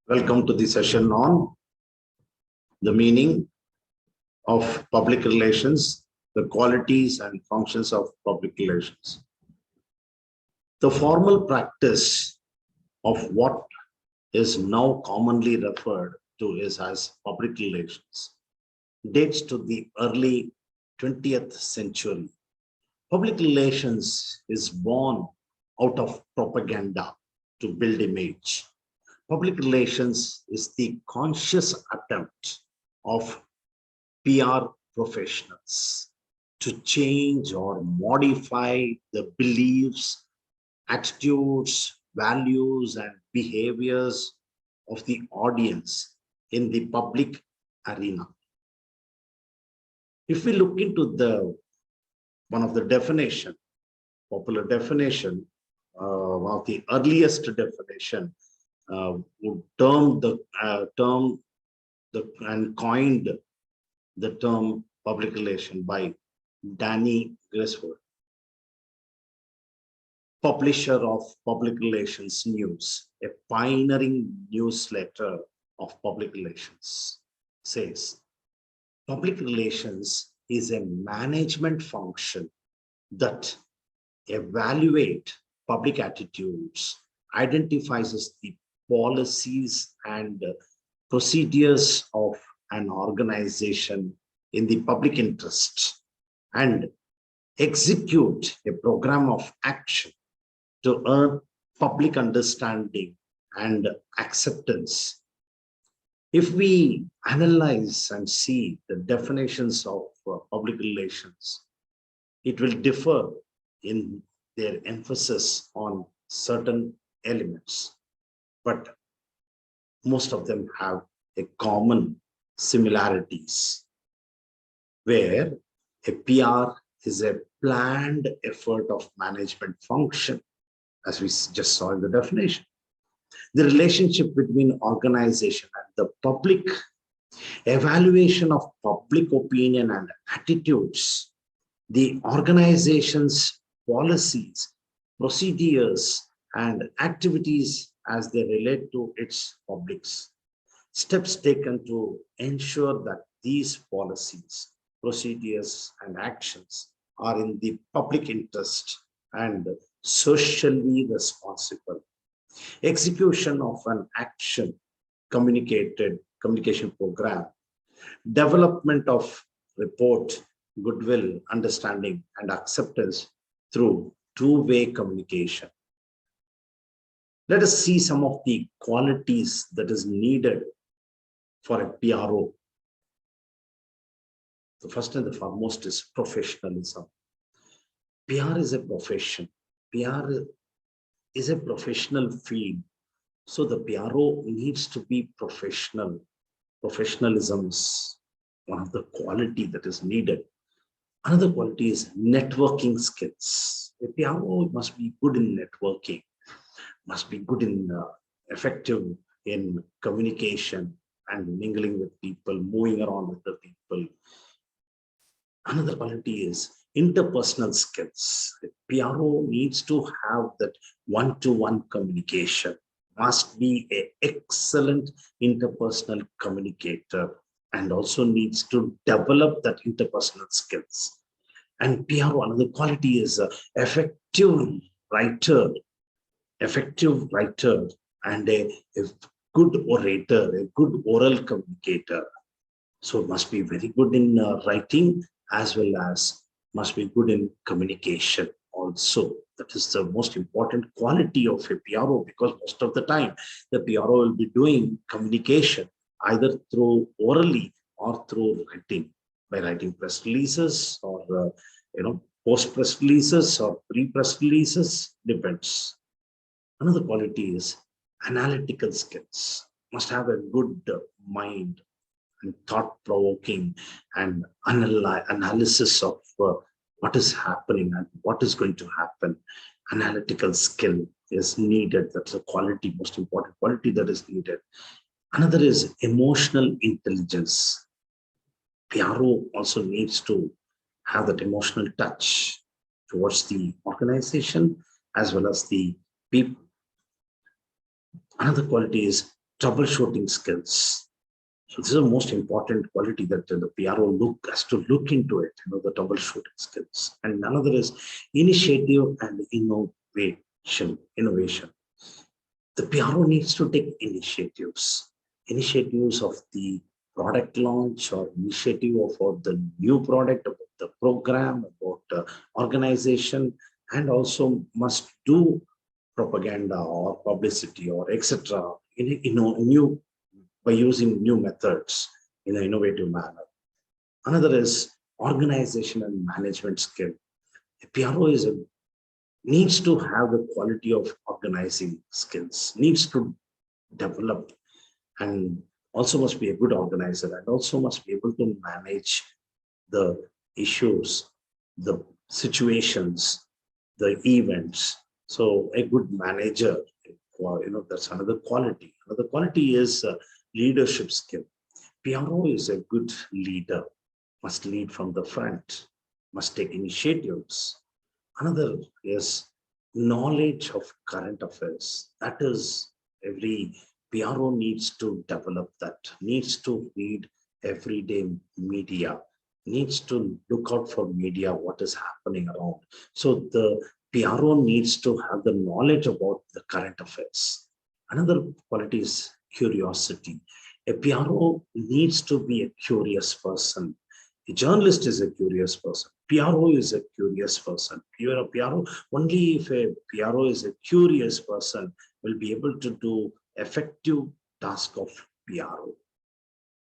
Welcome to the session on the meaning of public relations, the qualities and functions of public relations. The formal practice of what is now commonly referred to as public relations dates to the early 20th century. Public relations is born out of propaganda to build image. Public relations is the conscious attempt of PR professionals to change or modify the beliefs, attitudes, values, and behaviors of the audience in the public arena. If we look into one of the popular definition, one of the earliest definition, would and coined the term public relation by Danny Griswold, publisher of Public Relations News, a pioneering newsletter of public relations, says public relations is a management function that evaluates public attitudes, identifies the policies and procedures of an organization in the public interest, and execute a program of action to earn public understanding and acceptance. If we analyze and see the definitions of public relations, it will differ in their emphasis on certain elements, but most of them have a common similarities, where a PR is a planned effort of management function, as we just saw in the definition. The relationship between organization and the public, evaluation of public opinion and attitudes, the organization's policies, procedures, and activities as they relate to its publics. Steps taken to ensure that these policies, procedures, and actions are in the public interest and socially responsible. Execution of an action communication program, development of report, goodwill, understanding, and acceptance through two-way communication. Let us see some of the qualities that is needed for a PRO. The first and the foremost is professionalism. PR is a profession. PR is a professional field. So the PRO needs to be professional. Professionalism is one of the quality that is needed. Another quality is networking skills. A PRO must be good in networking, must be good in effective in communication and mingling with people, moving around with the people. Another quality is interpersonal skills. The PRO needs to have that one-to-one communication, must be an excellent interpersonal communicator, and also needs to develop that interpersonal skills. And PRO, another quality is effective writer, and a good orator, a good oral communicator. So must be very good in writing, as well as must be good in communication also. That is the most important quality of a PRO, because most of the time the PRO will be doing communication either through orally or through writing, by writing press releases or post press releases or pre-press releases, depends. Another quality is analytical skills. Must have a good mind and thought-provoking and analysis of what is happening and what is going to happen. Analytical skill is needed. That's a quality, most important quality that is needed. Another is emotional intelligence. PRO also needs to have that emotional touch towards the organization as well as the people. Another quality is troubleshooting skills. So this is the most important quality that the PRO has to look into it, the troubleshooting skills. And another is initiative and innovation. The PRO needs to take initiatives of the product launch or initiative of the new product, about the program, about organization, and also must do propaganda or publicity or etc. New by using new methods in an innovative manner. Another is organization and management skill. A PRO needs to have the quality of organizing skills, needs to develop, and also must be a good organizer, and also must be able to manage the issues, the situations, the events. So a good manager, that's another quality. Another quality is leadership skill. PRO is a good leader, must lead from the front, must take initiatives. Another is knowledge of current affairs. That is, every PRO needs to develop that, needs to read everyday media, needs to look out for media, what is happening around. So the PRO needs to have the knowledge about the current affairs. Another quality is curiosity. A PRO needs to be a curious person. A journalist is a curious person. PRO is a curious person. You're a PRO. Only if a PRO is a curious person will be able to do effective task of PRO.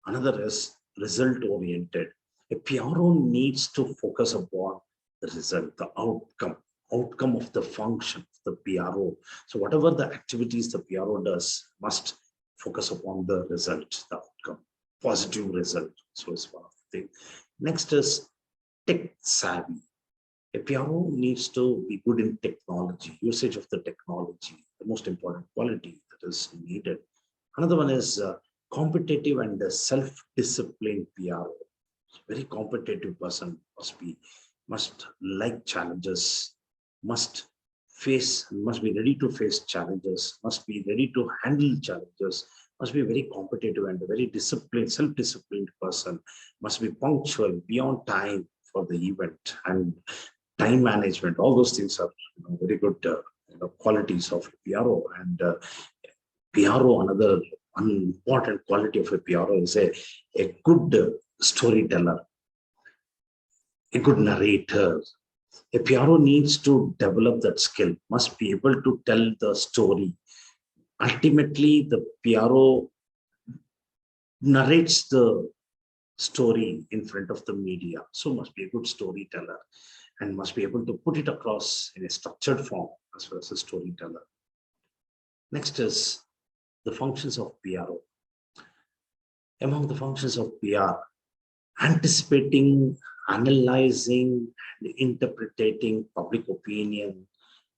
Another is result oriented. A PRO needs to focus upon the result, the outcome of the function of the PRO. So whatever the activities the PRO does must focus upon the result, the outcome, positive result. So it's one of the things. Next is tech savvy. A PRO needs to be good in technology, usage of the technology, the most important quality that is needed. Another one is competitive and self-disciplined PRO. Very competitive person must like challenges, must be ready to face challenges, must be ready to handle challenges, must be very competitive and a very disciplined, self-disciplined person, must be punctual, be on time for the event, and time management. All those things are very good qualities of a PRO. And PRO, another important quality of a PRO is a good storyteller, a good narrator. A PRO needs to develop that skill, must be able to tell the story. Ultimately, the PRO narrates the story in front of the media, so must be a good storyteller and must be able to put it across in a structured form as well as a storyteller. Next is the functions of PRO. Among the functions of PR, anticipating, analyzing, and interpreting public opinion,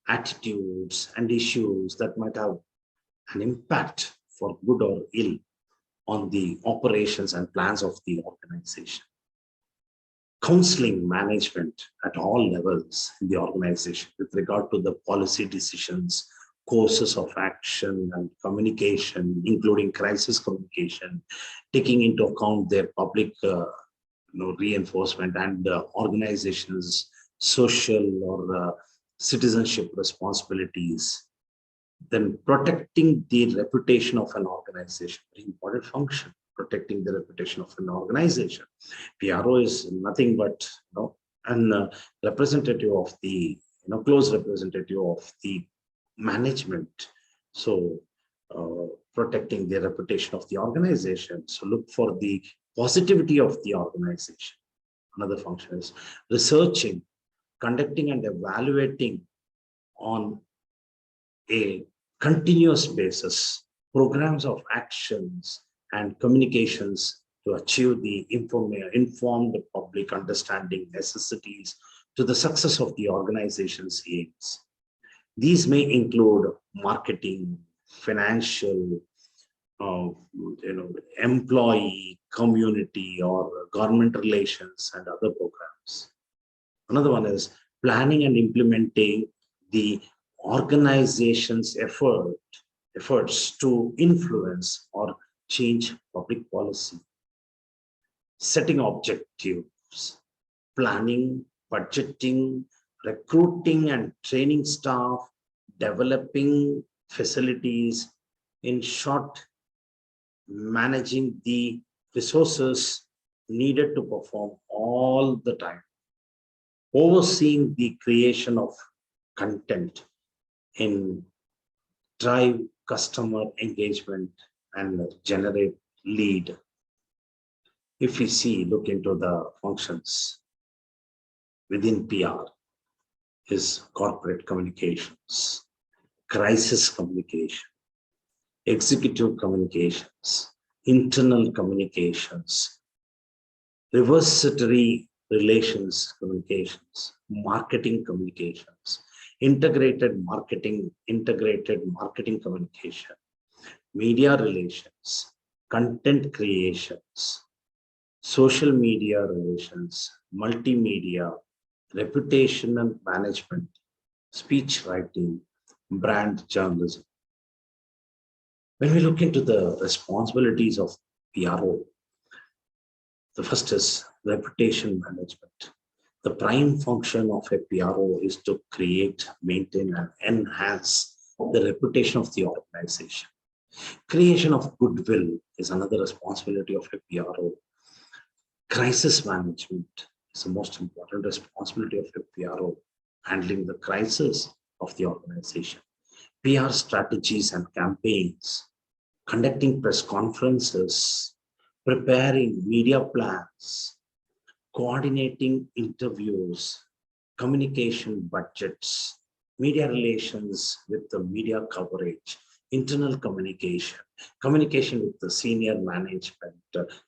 attitudes, and issues that might have an impact for good or ill on the operations and plans of the organization. Counseling management at all levels in the organization with regard to the policy decisions, courses of action and communication, including crisis communication, taking into account their public reinforcement and organizations' social or citizenship responsibilities. Then protecting the reputation of an organization, very important function, protecting the reputation of an organization. PRO is nothing but an representative of the close representative of the management. So protecting the reputation of the organization. So look for the positivity of the organization. Another function is researching, conducting and evaluating on a continuous basis programs of actions and communications to achieve the informed public understanding necessities to the success of the organization's aims. These may include marketing, financial, employee, community, or government relations and other programs. Another one is planning and implementing the organization's effort efforts to influence or change public policy, setting objectives, planning, budgeting, recruiting and training staff, developing facilities, in short, managing the resources needed to perform all the time, overseeing the creation of content in drive customer engagement and generate lead. If we see, look into the functions within PR is corporate communications, crisis communication, executive communications, internal communications, reversitory relations communications, marketing communications, integrated marketing communication, media relations, content creations, social media relations, multimedia, reputation and management, speech writing, brand journalism. When we look into the responsibilities of PRO, the first is reputation management. The prime function of a PRO is to create, maintain, and enhance the reputation of the organization. Creation of goodwill is another responsibility of a PRO. Crisis management is the most important responsibility of a PRO, handling the crisis of the organization. PR strategies and campaigns, conducting press conferences, preparing media plans, coordinating interviews, communication budgets, media relations with the media coverage, internal communication, communication with the senior management,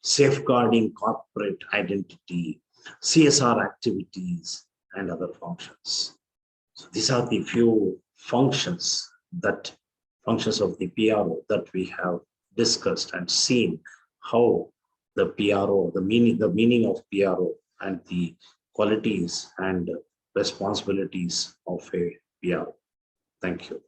safeguarding corporate identity, CSR activities, and other functions. So these are the few functions of the PRO that we have discussed and seen how the PRO, the meaning of PRO and the qualities and responsibilities of a PRO. Thank you.